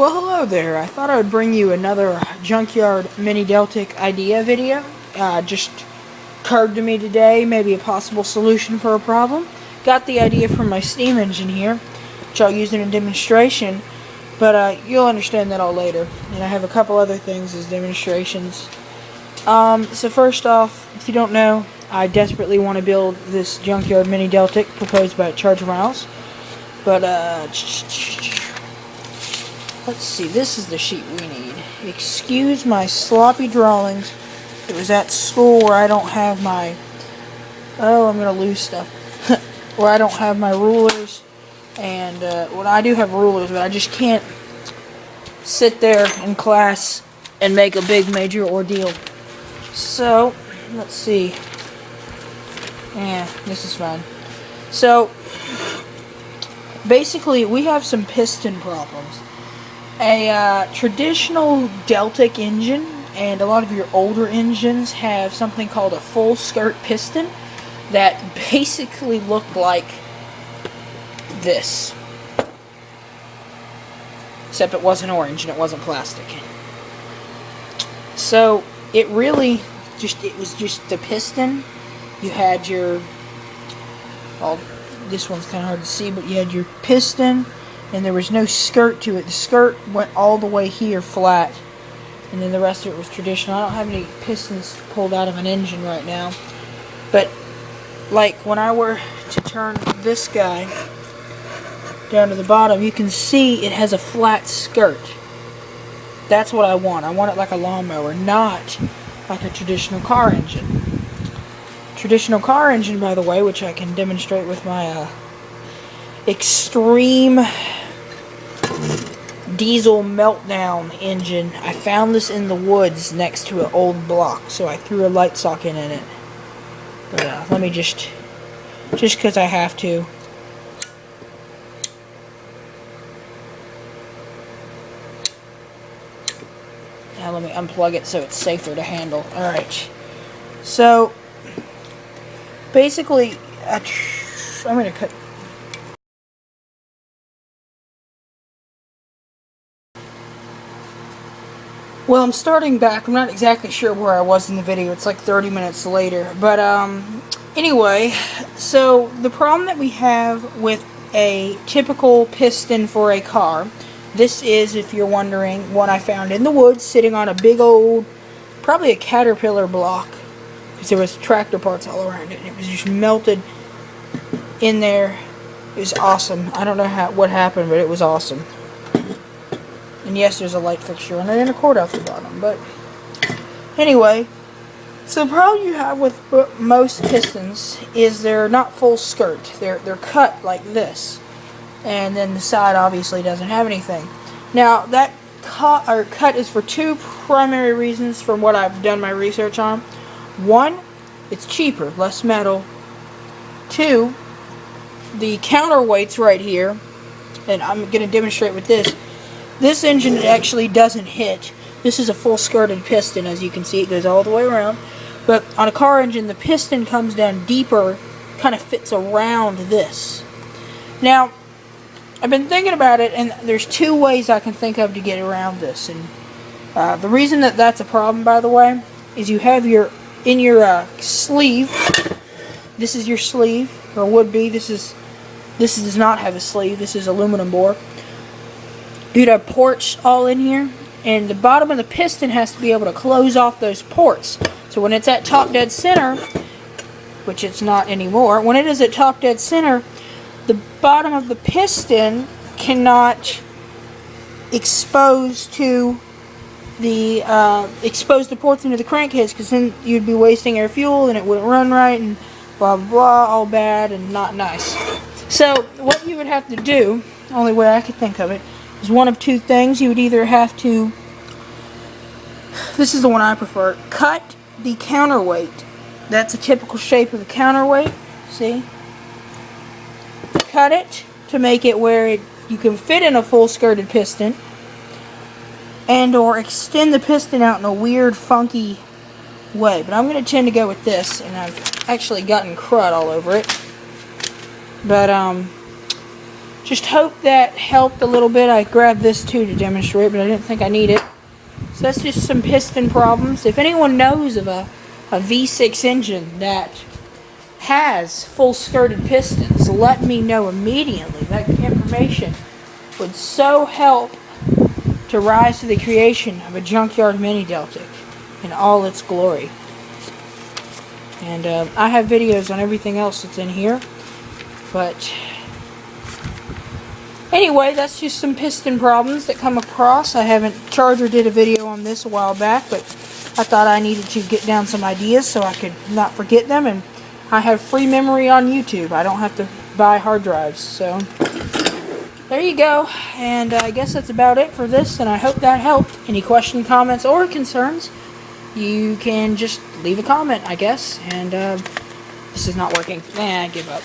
Well, hello there. I thought I would bring you another Junkyard Mini Deltic idea video. Just occurred to me today, maybe a possible solution for a problem. Got the idea from my steam engine here, which I'll use in a demonstration, but you'll understand that all later. And I have a couple other things as demonstrations. So first off, if you don't know, I desperately want to build this Junkyard Mini Deltic proposed by Charger Miles. But, let's see, this is the sheet we need. Excuse my sloppy drawings. It was at school where I don't have my... Oh, I'm going to lose stuff. Where I don't have my rulers. And, well, I do have rulers, but I just can't sit there in class and make a big major ordeal. So, let's see. Yeah, this is fine. So, basically, we have some piston problems. A traditional Deltic engine, and a lot of your older engines have something called a full skirt piston that basically looked like this. Except it wasn't orange and it wasn't plastic. So it really it was just the piston. You had your, well, this one's kind of hard to see, but you had your piston, and there was no skirt to it. The skirt went all the way here flat, and then the rest of it was traditional. I don't have any pistons pulled out of an engine right now, but like when I were to turn this guy down to the bottom, you can see it has a flat skirt. That's what I want. I want it like a lawnmower, not like a traditional car engine. Traditional car engine, by the way, which I can demonstrate with my extreme diesel meltdown engine. I found this in the woods next to an old block, so I threw a light socket in it. But let me just because I have to. Now let me unplug it so it's safer to handle. Alright. So, basically, I'm going to cut. Well, I'm starting back. I'm not exactly sure where I was in the video. It's like 30 minutes later. But, anyway, so the problem that we have with a typical piston for a car, this is, if you're wondering, one I found in the woods sitting on a big old, probably a Caterpillar block, because there was tractor parts all around it, and it was just melted in there. It was awesome. I don't know what happened, but it was awesome. And yes, there's a light fixture on it and a cord off the bottom. But anyway, so the problem you have with most pistons is they're not full skirt. They're cut like this, and then the side obviously doesn't have anything. Now that cut is for two primary reasons from what I've done my research on. One, it's cheaper, less metal. Two, the counterweight's right here, and I'm going to demonstrate with this. This engine actually doesn't hit. This is a full skirted piston, as you can see. It goes all the way around. But on a car engine, the piston comes down deeper, kind of fits around this. Now, I've been thinking about it, and there's two ways I can think of to get around this. And the reason that that's a problem, by the way, is you have your sleeve. This is your sleeve, or would be. This does not have a sleeve. This is aluminum bore. You'd have ports all in here, and the bottom of the piston has to be able to close off those ports. So when it's at top dead center, which it's not anymore, when it is at top dead center, the bottom of the piston cannot expose the ports into the crankcase, because then you'd be wasting air fuel and it wouldn't run right, and blah blah blah, all bad and not nice. So what you would have to do, only way I could think of it, is one of two things. You would either have to, this is the one I prefer, cut the counterweight. That's a typical shape of the counterweight. See? Cut it to make it where you can fit in a full skirted piston, and or extend the piston out in a weird funky way. But I'm going to tend to go with this, and I've actually gotten crud all over it. But just hope that helped a little bit. I grabbed this too to demonstrate, but I didn't think I need it. So that's just some piston problems. If anyone knows of a V6 engine that has full skirted pistons, let me know immediately. That information would so help to rise to the creation of a Junkyard Mini Deltic in all its glory. And I have videos on everything else that's in here, but anyway, that's just some piston problems that come across. Charger did a video on this a while back, but I thought I needed to get down some ideas so I could not forget them, and I have free memory on YouTube. I don't have to buy hard drives, so there you go. And I guess that's about it for this, and I hope that helped. Any questions, comments, or concerns, you can just leave a comment, I guess. And this is not working. I give up.